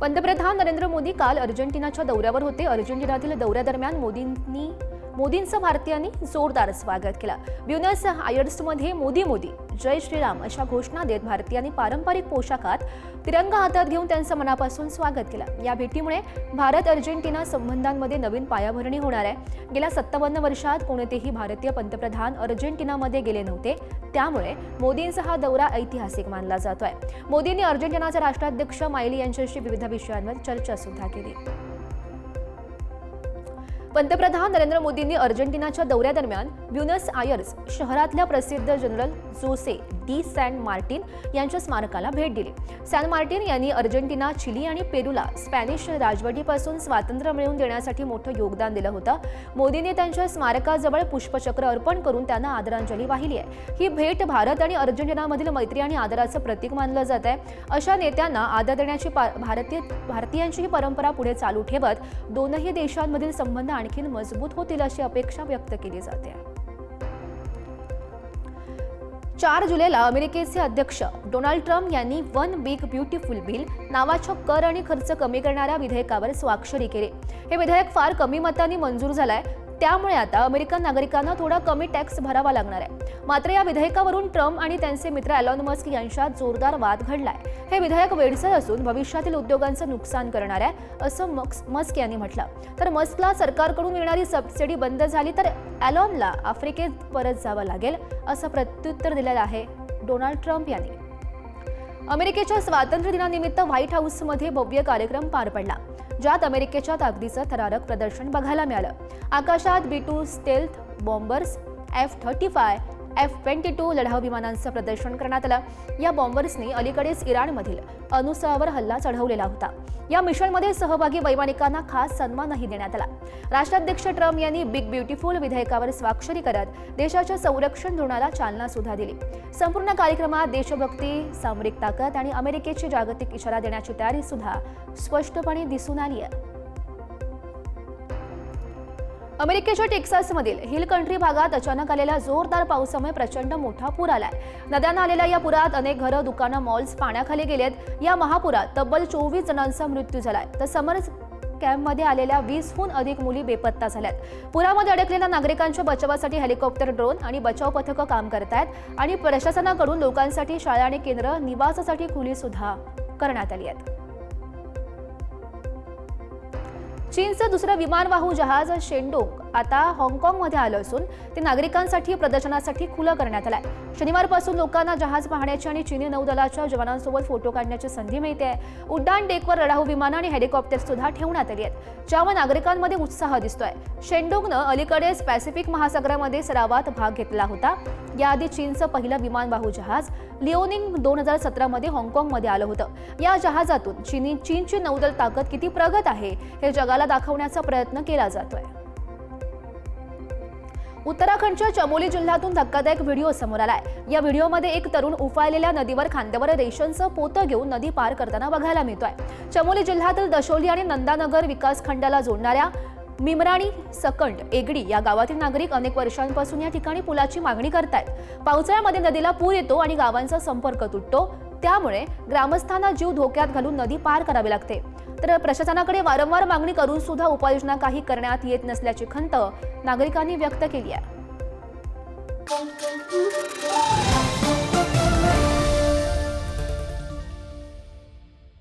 पंतप्रधान नरेंद्र मोदी काल अर्जेंटिनाच्या दौऱ्यावर होते. अर्जेंटिनातील दौऱ्यादरम्यान मोदींचं भारतीयांनी जोरदार स्वागत केलं. ब्युनस आयर्समध्ये मोदी मोदी जय श्रीराम अशा घोषणा देत भारतीयांनी पारंपरिक पोशाखात तिरंगा हातात घेऊन त्यांचं मनापासून स्वागत केलं. या भेटीमुळे भारत अर्जेंटिना संबंधांमध्ये नवीन पायाभरणी होणार आहे. गेल्या 57 वर्षात कोणतेही भारतीय पंतप्रधान अर्जेंटिनामध्ये गेले नव्हते. त्यामुळे मोदींचा हा दौरा ऐतिहासिक मानला जातोय. मोदींनी अर्जेंटिनाचे राष्ट्राध्यक्ष माइली यांच्याशी विविध विषयांवर चर्चा सुद्धा केली. पंतप्रधान नरेंद्र मोदींनी अर्जेंटिनाच्या दौऱ्यादरम्यान ब्युनस आयर्स शहरातल्या प्रसिद्ध जनरल जोसे डी सॅन मार्टिन यांच्या स्मारकाला भेट दिली. सॅन मार्टिन यांनी अर्जेंटिना, चिली आणि पेरूला स्पॅनिश राजवटीपासून स्वातंत्र्य मिळवून देण्यासाठी मोठं योगदान दिलं होतं. मोदींनी त्यांच्या स्मारकाजवळ पुष्पचक्र अर्पण करून त्यांना आदरांजली वाहिली आहे. ही भेट भारत आणि अर्जेंटिनामधील मैत्री आणि आदराचं प्रतीक मानलं जात आहे. अशा नेत्यांना आदर देण्याची भारतीयांची ही परंपरा पुढे चालू ठेवत दोनही देशांमधील संबंध आणखी मजबूत होतील अशी अपेक्षा व्यक्त केली जाते. 4 जुलैला अमेरिकेचे अध्यक्ष डोनाल्ड ट्रम्प यांनी वन बिग ब्युटिफुल बिल नावाच्या कर आणि खर्च कमी करणाऱ्या विधेयकावर स्वाक्षरी केली. हे विधेयक फार कमी मतांनी मंजूर झालंय. त्यामुळे आता अमेरिकन नागरिकांना थोडा कमी टॅक्स भरावा लागणार आहे. मात्र या विधेयकावरून ट्रम्प आणि त्यांचे मित्र एलॉन मस्क यांच्यात जोरदार वाद घडलाय. हे विधेयक वेडसर असून भविष्यातील उद्योगांचं नुकसान करणार आहे असं मस्क यांनी म्हटलं. तर मस्कला सरकारकडून मिळणारी सबसिडी बंद झाली तर एलॉनला आफ्रिकेत परत जावं लागेल असं प्रत्युत्तर दिलेलं आहे डोनाल्ड ट्रम्प यांनी. अमेरिकेच्या स्वातंत्र्य दिनानिमित्त व्हाईट हाऊसमध्ये भव्य कार्यक्रम पार पडला, ज्यात अमेरिकेच्या ताकदीचं थरारक प्रदर्शन बघायला मिळालं. आकाशात B-2 stealth bombers, F-35, F-22 लढाऊ विमानांचं प्रदर्शन करण्यात आलं. या बॉम्बर्सनी अलीकडेच इराणमधील अणुसहावर हल्ला चढवलेला होता. या मिशनमध्ये सहभागी वैमानिकांना खास सन्मानही देण्यात आला. राष्ट्राध्यक्ष ट्रम्प यांनी बिग ब्युटिफुल विधेयकावर स्वाक्षरी करत देशाच्या संरक्षण धोरणाला चालना सुद्धा दिली. संपूर्ण कार्यक्रमात देशभक्ती, सामरिक ताकद आणि अमेरिकेची जागतिक इशारा देण्याची तयारी सुद्धा स्पष्टपणे दिसून आली आहे. अमेरिकेच्या टेक्सासमधील हिल कंट्री भागात अचानक आलेल्या जोरदार पावसामुळे प्रचंड मोठा पूर आलाय. नद्यांना आलेल्या या पुरात अनेक घरं, दुकानं, मॉल्स पाण्याखाली गेलेत. या महापुरात तब्बल 24 जणांचा मृत्यू झालाय. तर समर कॅम्पमध्ये आलेल्या 20हून अधिक मुली बेपत्ता झाल्यात. पुरामध्ये अडकलेल्या नागरिकांच्या बचावासाठी हेलिकॉप्टर, ड्रोन आणि बचाव पथकं काम करतायत आणि प्रशासनाकडून लोकांसाठी शाळा आणि केंद्र, निवासासाठी खुली सुद्धा करण्यात आली आहेत. चीनचं दुसरं विमानवाहू जहाज शेंडोंग आता हाँगकाँगमध्ये आलं असून ते नागरिकांसाठी प्रदर्शनासाठी खुलं करण्यात आलंय. शनिवारपासून लोकांना जहाज पाहण्याची आणि चीनी नौदलाच्या जवानांसोबत फोटो काढण्याची संधी मिळते. उड्डाण डेकवर लढाऊ विमानं आणि हेलिकॉप्टर सुद्धा ठेवण्यात आली आहेत, ज्यामुळे नागरिकांमध्ये उत्साह दिसतोय. शेंडोंगनं अलीकडेच पॅसिफिक महासागरामध्ये सरावात भाग घेतला होता. याआधी चीनचं पहिलं विमानवाहू जहाज लिओनिंग 2017 मध्ये हाँगकाँगमध्ये आलं होतं. या जहाजातून चीनची नौदल ताकद किती प्रगत आहे हे जगाला दाखवण्याचा प्रयत्न केला जातोय. उत्तराखंडच्या चमोली जिल्ह्यातून धक्कादायक व्हिडिओ समोर आलाय. या व्हिडिओमध्ये एक तरुण उफाळलेल्या नदीवर खांद्यावर रेशनचं पोतं घेऊन नदी पार करताना बघायला मिळतोय. चमोली जिल्ह्यातील दशोली आणि नंदानगर विकासखंडाला जोडणाऱ्या मिमराणी सकंड एगडी या गावातील नागरिक अनेक वर्षांपासून या ठिकाणी पुलाची मागणी करतायत. पावसाळ्यामध्ये नदीला पूर येतो आणि गावांचा संपर्क तुटतो. त्यामुळे ग्रामस्थांना जीव धोक्यात घालून नदी पार करावी लागते. तर प्रशासनाकडे वारंवार मागणी करून सुद्धा उपाययोजना काही करण्यात येत नसल्याची खंत नागरिकांनी व्यक्त केली आहे.